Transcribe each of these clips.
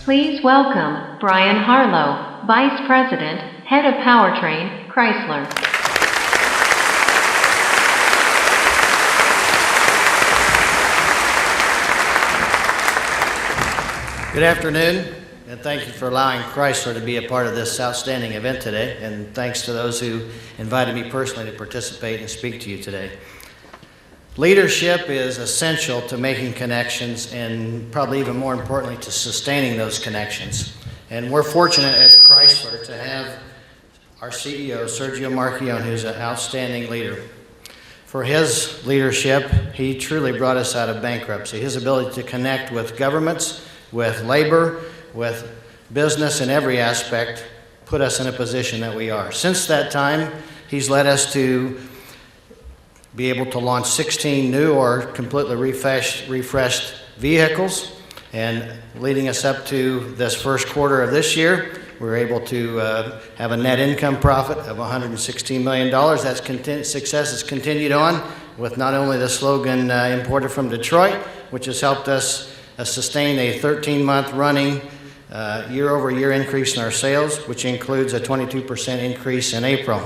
Please welcome Brian Harlow, Vice President, Head of Powertrain, Chrysler. Good afternoon, and thank you for allowing Chrysler to be a part of this outstanding event today, and thanks to those who invited me personally to participate and speak to you today. Leadership is essential to making connections and probably even more importantly to sustaining those connections. And we're fortunate at Chrysler to have our CEO, Sergio Marchionne, who's an outstanding leader. For his leadership, he truly brought us out of bankruptcy. His ability to connect with governments, with labor, with business in every aspect, put us in a position that we are. Since that time, he's led us to be able to launch 16 new or completely refreshed vehicles, and leading us up to this first quarter of this year, we were able to have a net income profit of $116 million. That success has continued on with not only the slogan imported from Detroit, which has helped us sustain a 13-month running year-over-year increase in our sales, which includes a 22% increase in April.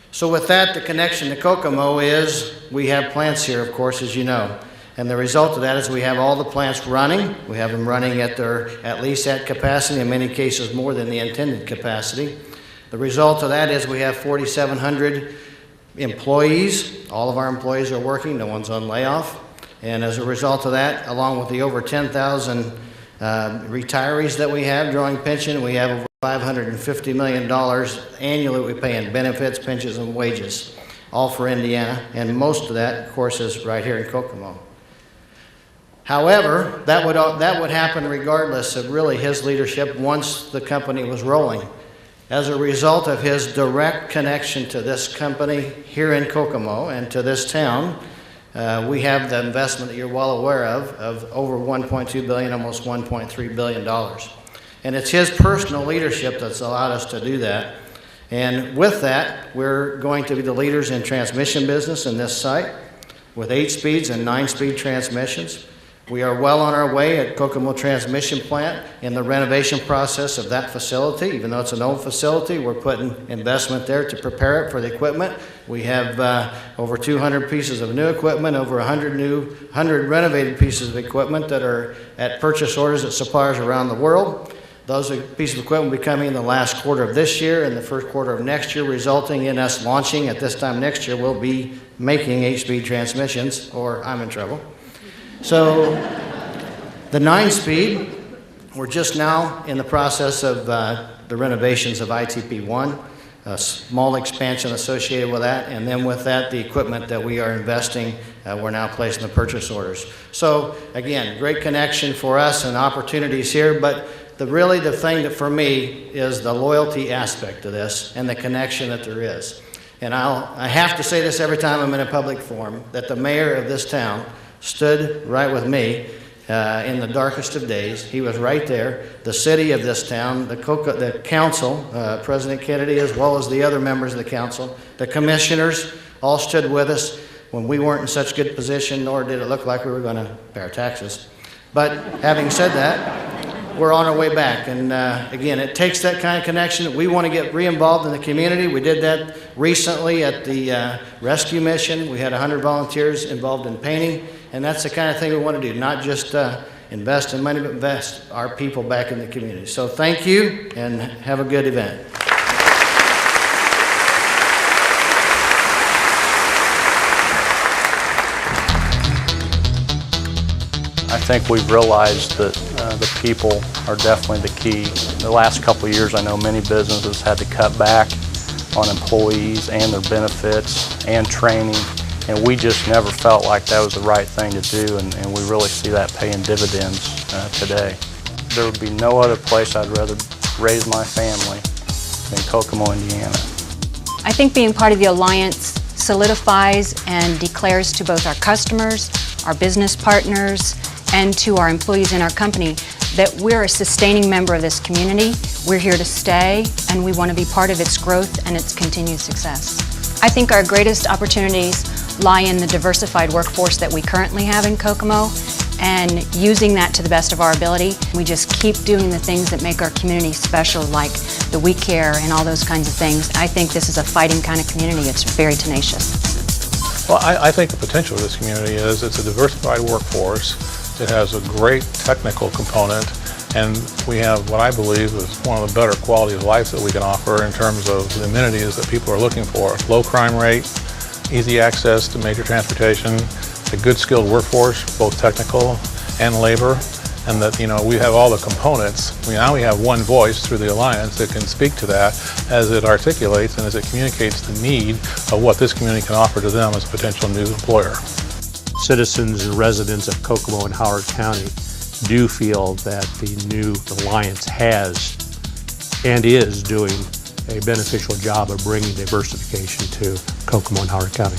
So with that, the connection to Kokomo is we have plants here, of course, as you know. And the result of that is we have all the plants running. We have them running at least at capacity, in many cases more than the intended capacity. The result of that is we have 4,700 employees. All of our employees are working. No one's on layoff. And as a result of that, along with the over 10,000 retirees that we have drawing pension, we have over $550 million annually we pay in benefits, pensions, and wages, all for Indiana. And most of that, of course, is right here in Kokomo. However, that would happen regardless of really his leadership once the company was rolling. As a result of his direct connection to this company here in Kokomo and to this town, we have the investment that you're well aware of over $1.2 billion, almost $1.3 billion. And it's his personal leadership that's allowed us to do that. And with that, we're going to be the leaders in transmission business in this site with 8 speeds and 9-speed transmissions. We are well on our way at Kokomo Transmission Plant in the renovation process of that facility. Even though it's an old facility, we're putting investment there to prepare it for the equipment. We have over 200 pieces of new equipment, over 100 renovated pieces of equipment that are at purchase orders at suppliers around the world. Those pieces of equipment will be coming in the last quarter of this year and the first quarter of next year, resulting in us launching at this time next year. We'll be making 8-speed transmissions, or I'm in trouble. So the 9-speed, we're just now in the process of the renovations of ITP1, a small expansion associated with that, and then with that, the equipment that we are investing, we're now placing the purchase orders. So again, great connection for us and opportunities here, but really the thing that for me is the loyalty aspect of this and the connection that there is. And I have to say this every time I'm in a public forum, that the mayor of this town stood right with me in the darkest of days. He was right there. The city of this town, the council, President Kennedy, as well as the other members of the council, the commissioners, all stood with us when we weren't in such good position, nor did it look like we were going to pay our taxes. But having said that, we're on our way back. And again, it takes that kind of connection. We want to get re-involved in the community. We did that recently at the rescue mission. We had 100 volunteers involved in painting. And that's the kind of thing we want to do, not just invest in money, but invest our people back in the community. So thank you, and have a good event. I think we've realized that the people are definitely the key. The last couple of years, I know many businesses had to cut back on employees and their benefits and training. And we just never felt like that was the right thing to do, and we really see that paying dividends today. There would be no other place I'd rather raise my family than Kokomo, Indiana. I think being part of the Alliance solidifies and declares to both our customers, our business partners, and to our employees in our company that we're a sustaining member of this community. We're here to stay, and we want to be part of its growth and its continued success. I think our greatest opportunities lie in the diversified workforce that we currently have in Kokomo and using that to the best of our ability. We just keep doing the things that make our community special, like the We Care and all those kinds of things. I think this is a fighting kind of community. It's very tenacious. Well, I think the potential of this community is it's a diversified workforce. It has a great technical component, and we have what I believe is one of the better quality of life that we can offer in terms of the amenities that people are looking for. Low crime rate, easy access to major transportation, a good skilled workforce, both technical and labor, and that, you know, we have all the components. Now we have one voice through the Alliance that can speak to that as it articulates and as it communicates the need of what this community can offer to them as a potential new employer. Citizens and residents of Kokomo and Howard County do feel that the new Alliance has and is doing a beneficial job of bringing diversification to Kokomo and Howard County.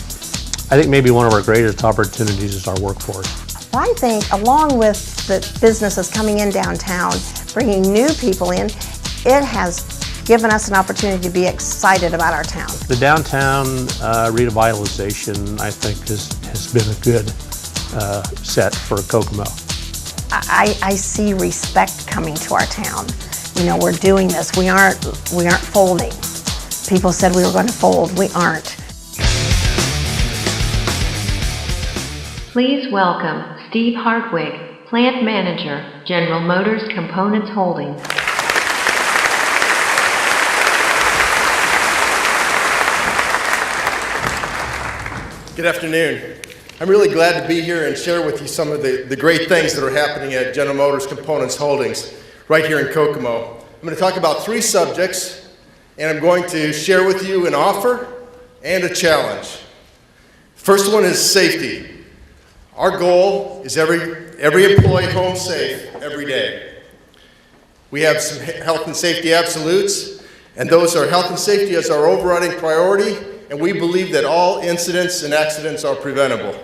I think maybe one of our greatest opportunities is our workforce. I think along with the businesses coming in downtown, bringing new people in, it has given us an opportunity to be excited about our town. The downtown revitalization, I think, has been a good set for Kokomo. I see respect coming to our town. You know, we're doing this. We aren't folding. People said we were going to fold. We aren't. Please welcome Steve Hartwig, Plant Manager, General Motors Components Holdings. Good afternoon. I'm really glad to be here and share with you some of the great things that are happening at General Motors Components Holdings right here in Kokomo. I'm going to talk about 3 subjects, and I'm going to share with you an offer and a challenge. First one is safety. Our goal is every employee home safe every day. We have some health and safety absolutes, and those are health and safety as our overriding priority, and we believe that all incidents and accidents are preventable.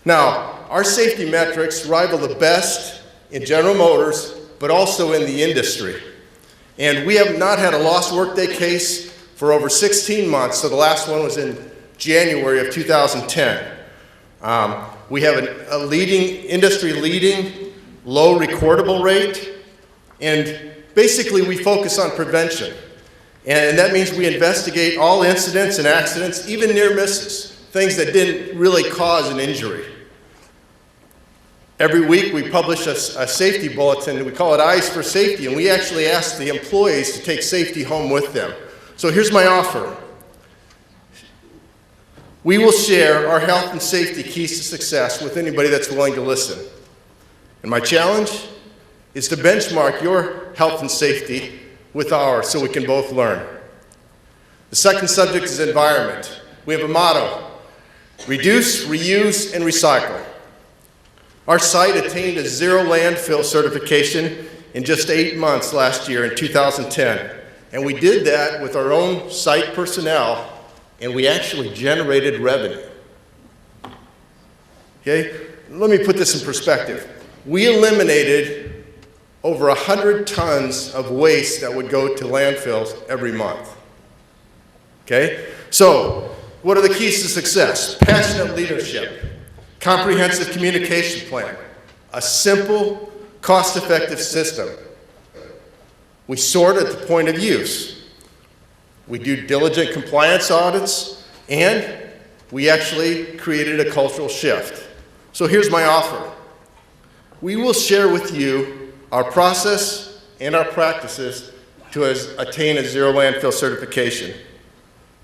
Now, our safety metrics rival the best in General Motors, but also in the industry. And we have not had a lost workday case for over 16 months, so the last one was in January of 2010. We have a industry-leading, low recordable rate, and basically we focus on prevention. And that means we investigate all incidents and accidents, even near misses, things that didn't really cause an injury. Every week we publish a safety bulletin, we call it Eyes for Safety, and we actually ask the employees to take safety home with them. So here's my offer. We will share our health and safety keys to success with anybody that's willing to listen. And my challenge is to benchmark your health and safety with ours so we can both learn. The second subject is environment. We have a motto: reduce, reuse, and recycle. Our site attained a zero landfill certification in just 8 months last year in 2010. And we did that with our own site personnel, and we actually generated revenue. Okay? Let me put this in perspective. We eliminated over 100 tons of waste that would go to landfills every month. Okay? So, what are the keys to success? Passionate leadership, comprehensive communication plan, a simple, cost-effective system. We sort at the point of use. We do diligent compliance audits, and we actually created a cultural shift. So here's my offer. We will share with you our process and our practices to attain a zero landfill certification.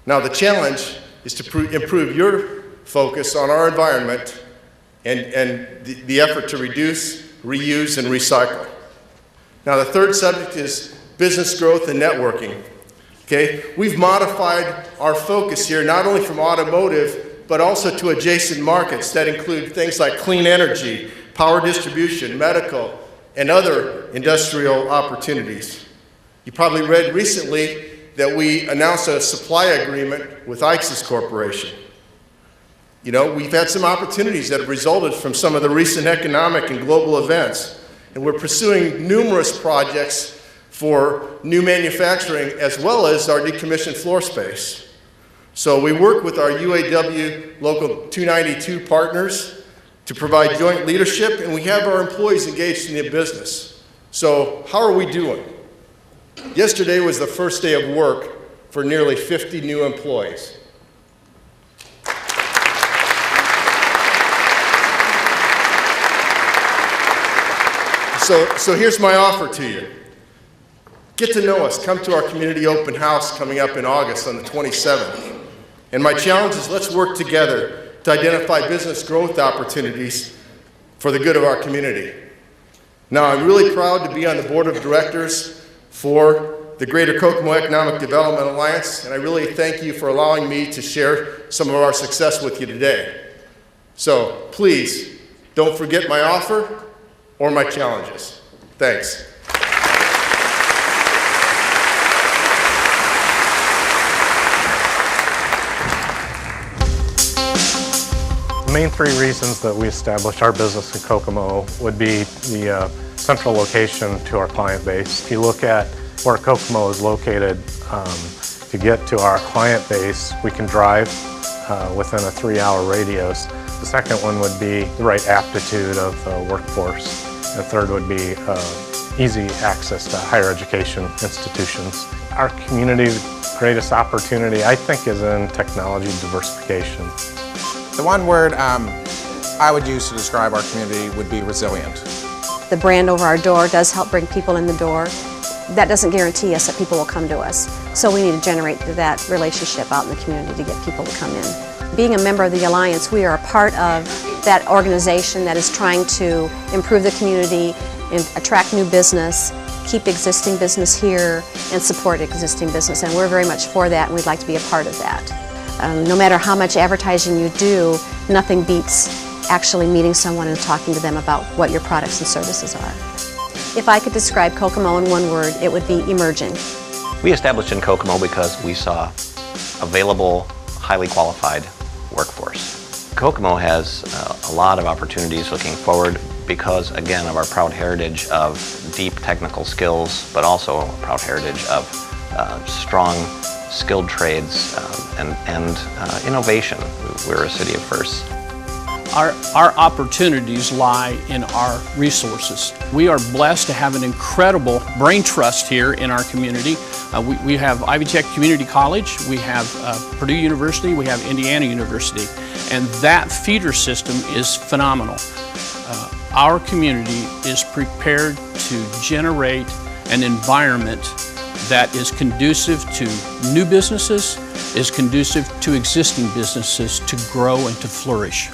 Now the challenge is to improve your focus on our environment and the effort to reduce, reuse, and recycle. Now the third subject is business growth and networking. Okay, we've modified our focus here not only from automotive, but also to adjacent markets that include things like clean energy, power distribution, medical, and other industrial opportunities. You probably read recently that we announced a supply agreement with IXIS Corporation. You know, we've had some opportunities that have resulted from some of the recent economic and global events, and we're pursuing numerous projects for new manufacturing as well as our decommissioned floor space. So we work with our UAW Local 292 partners to provide joint leadership, and we have our employees engaged in the business. So how are we doing? Yesterday was the first day of work for nearly 50 new employees. So here's my offer to you. Get to know us. Come to our community open house coming up in August on the 27th. And my challenge is let's work together to identify business growth opportunities for the good of our community. Now, I'm really proud to be on the board of directors for the Greater Kokomo Economic Development Alliance, and I really thank you for allowing me to share some of our success with you today. So please, don't forget my offer or my challenges. Thanks. The main three reasons that we established our business in Kokomo would be the central location to our client base. If you look at where Kokomo is located, to get to our client base, we can drive within a 3-hour radius. The second one would be the right aptitude of the workforce. The third would be easy access to higher education institutions. Our community's greatest opportunity, I think, is in technology diversification. The one word I would use to describe our community would be resilient. The brand over our door does help bring people in the door. That doesn't guarantee us that people will come to us. So we need to generate that relationship out in the community to get people to come in. Being a member of the Alliance, we are a part of that organization that is trying to improve the community, and attract new business, keep existing business here, and support existing business. And we're very much for that, and we'd like to be a part of that. No matter how much advertising you do, nothing beats actually meeting someone and talking to them about what your products and services are. If I could describe Kokomo in one word, it would be emerging. We established in Kokomo because we saw available, highly qualified workforce. Kokomo has a lot of opportunities looking forward because, again, of our proud heritage of deep technical skills, but also a proud heritage of strong, skilled trades and innovation. We're a city of firsts. Our opportunities lie in our resources. We are blessed to have an incredible brain trust here in our community. We have Ivy Tech Community College, we have Purdue University, we have Indiana University, and that feeder system is phenomenal. Our community is prepared to generate an environment that is conducive to new businesses, is conducive to existing businesses to grow and to flourish.